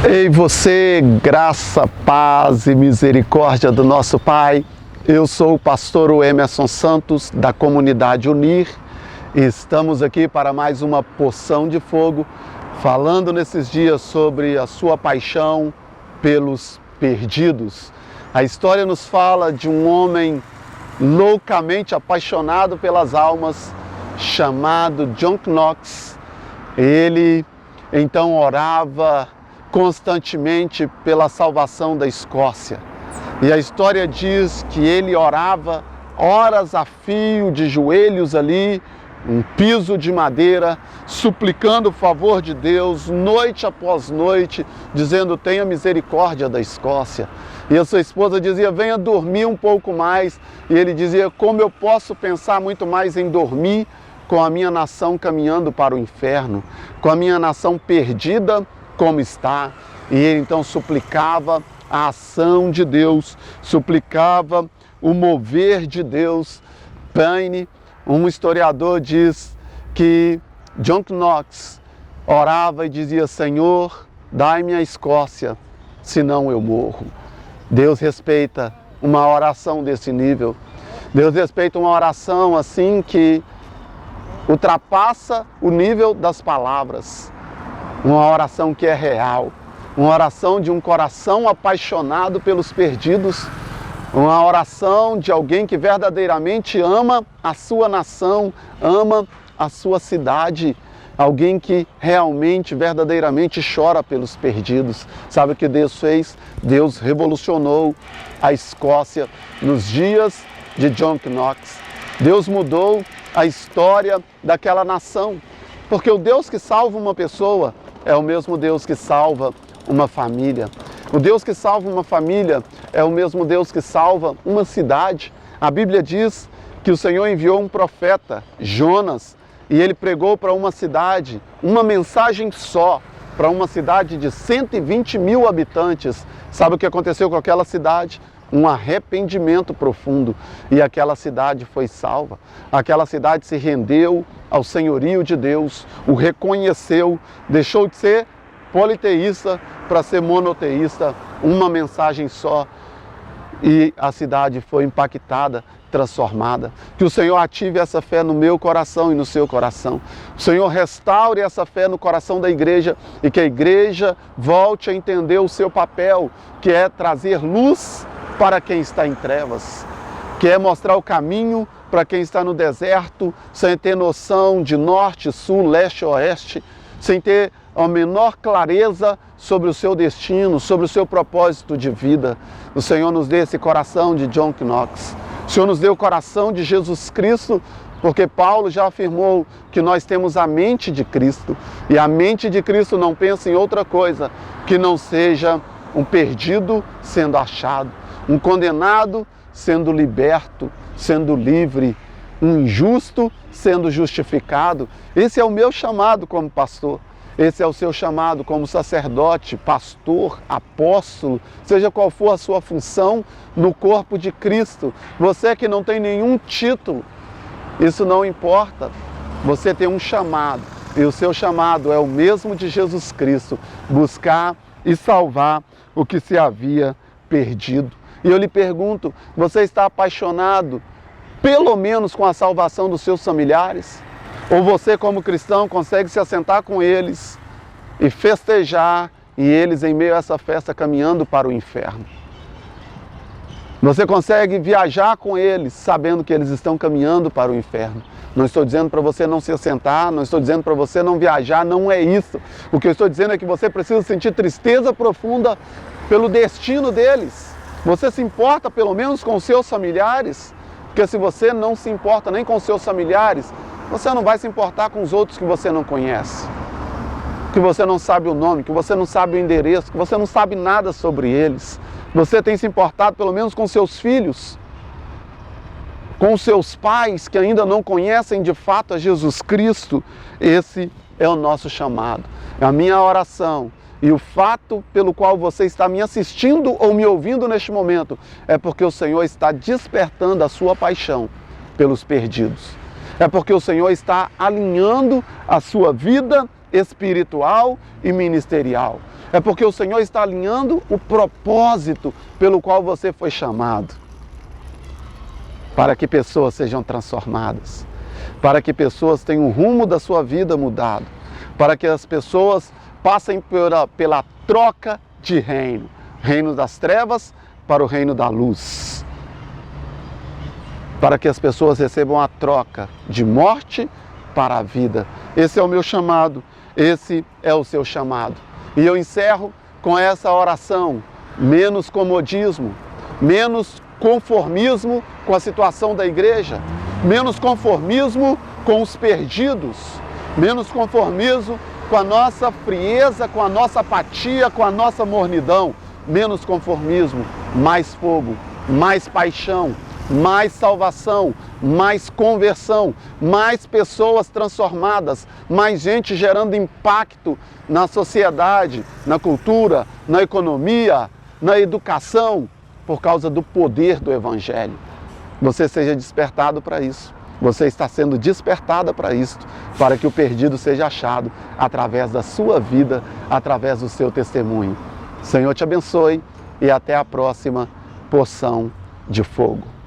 Ei você, graça, paz e misericórdia do nosso Pai. Eu sou o pastor Emerson Santos, da comunidade Unir, e estamos aqui para mais uma porção de fogo, falando nesses dias sobre a sua paixão pelos perdidos. A história nos fala de um homem loucamente apaixonado pelas almas, chamado John Knox. Ele então orava constantemente pela salvação da Escócia. E a história diz que ele orava horas a fio, de joelhos ali, um piso de madeira, suplicando o favor de Deus, noite após noite, dizendo: tenha misericórdia da Escócia. E a sua esposa dizia: venha dormir um pouco mais. E ele dizia: como eu posso pensar muito mais em dormir com a minha nação caminhando para o inferno, com a minha nação perdida como está? E ele então suplicava a ação de Deus, suplicava o mover de Deus. Paine, um historiador, diz que John Knox orava e dizia: Senhor, dai-me a Escócia, senão eu morro. Deus respeita uma oração desse nível. Deus respeita uma oração assim que ultrapassa o nível das palavras. Uma oração que é real, uma oração de um coração apaixonado pelos perdidos, uma oração de alguém que verdadeiramente ama a sua nação, ama a sua cidade, alguém que realmente, verdadeiramente chora pelos perdidos. Sabe o que Deus fez? Deus revolucionou a Escócia nos dias de John Knox. Deus mudou a história daquela nação, porque o Deus que salva uma pessoa é o mesmo Deus que salva uma família. O Deus que salva uma família é o mesmo Deus que salva uma cidade. A Bíblia diz que o Senhor enviou um profeta, Jonas, e ele pregou para uma cidade, uma mensagem só, para uma cidade de 120 mil habitantes. Sabe o que aconteceu com aquela cidade? Um arrependimento profundo, e aquela cidade foi salva. Aquela cidade se rendeu ao senhorio de Deus, o reconheceu, deixou de ser politeísta para ser monoteísta, uma mensagem só, e a cidade foi impactada, transformada. Que o Senhor ative essa fé no meu coração e no seu coração. O Senhor restaure essa fé no coração da igreja, e que a igreja volte a entender o seu papel, que é trazer luz para quem está em trevas, que é mostrar o caminho para quem está no deserto, sem ter noção de norte, sul, leste, oeste, sem ter a menor clareza sobre o seu destino, sobre o seu propósito de vida. O Senhor nos dê esse coração de John Knox. O Senhor nos dê o coração de Jesus Cristo, porque Paulo já afirmou que nós temos a mente de Cristo, e a mente de Cristo não pensa em outra coisa que não seja um perdido sendo achado, um condenado sendo liberto, sendo livre, um injusto sendo justificado. Esse é o meu chamado como pastor. Esse é o seu chamado como sacerdote, pastor, apóstolo, seja qual for a sua função no corpo de Cristo. Você que não tem nenhum título, isso não importa. Você tem um chamado, e o seu chamado é o mesmo de Jesus Cristo: buscar e salvar o que se havia perdido. E eu lhe pergunto, você está apaixonado pelo menos com a salvação dos seus familiares? Ou você, como cristão, consegue se assentar com eles e festejar, e eles em meio a essa festa caminhando para o inferno? Você consegue viajar com eles sabendo que eles estão caminhando para o inferno? Não estou dizendo para você não se assentar, não estou dizendo para você não viajar, não é isso. O que eu estou dizendo é que você precisa sentir tristeza profunda pelo destino deles. Você se importa pelo menos com os seus familiares? Porque se você não se importa nem com os seus familiares, você não vai se importar com os outros que você não conhece, que você não sabe o nome, que você não sabe o endereço, que você não sabe nada sobre eles. Você tem se importado pelo menos com seus filhos, com os seus pais que ainda não conhecem de fato a Jesus Cristo. Esse é o nosso chamado, é a minha oração. E o fato pelo qual você está me assistindo ou me ouvindo neste momento é porque o Senhor está despertando a sua paixão pelos perdidos. É porque o Senhor está alinhando a sua vida espiritual e ministerial. É porque o Senhor está alinhando o propósito pelo qual você foi chamado. Para que pessoas sejam transformadas. Para que pessoas tenham o rumo da sua vida mudado. Para que as pessoas passem pela troca de reino. Reino das trevas para o reino da luz. Para que as pessoas recebam a troca de morte para a vida. Esse é o meu chamado. Esse é o seu chamado. E eu encerro com essa oração. Menos comodismo, menos conformismo com a situação da igreja, menos conformismo com os perdidos, menos conformismo com a nossa frieza, com a nossa apatia, com a nossa mornidão, menos conformismo, mais fogo, mais paixão, mais salvação, mais conversão, mais pessoas transformadas, mais gente gerando impacto na sociedade, na cultura, na economia, na educação, por causa do poder do Evangelho. Você seja despertado para isso. Você está sendo despertada para isso, para que o perdido seja achado através da sua vida, através do seu testemunho. Senhor te abençoe e até a próxima porção de fogo.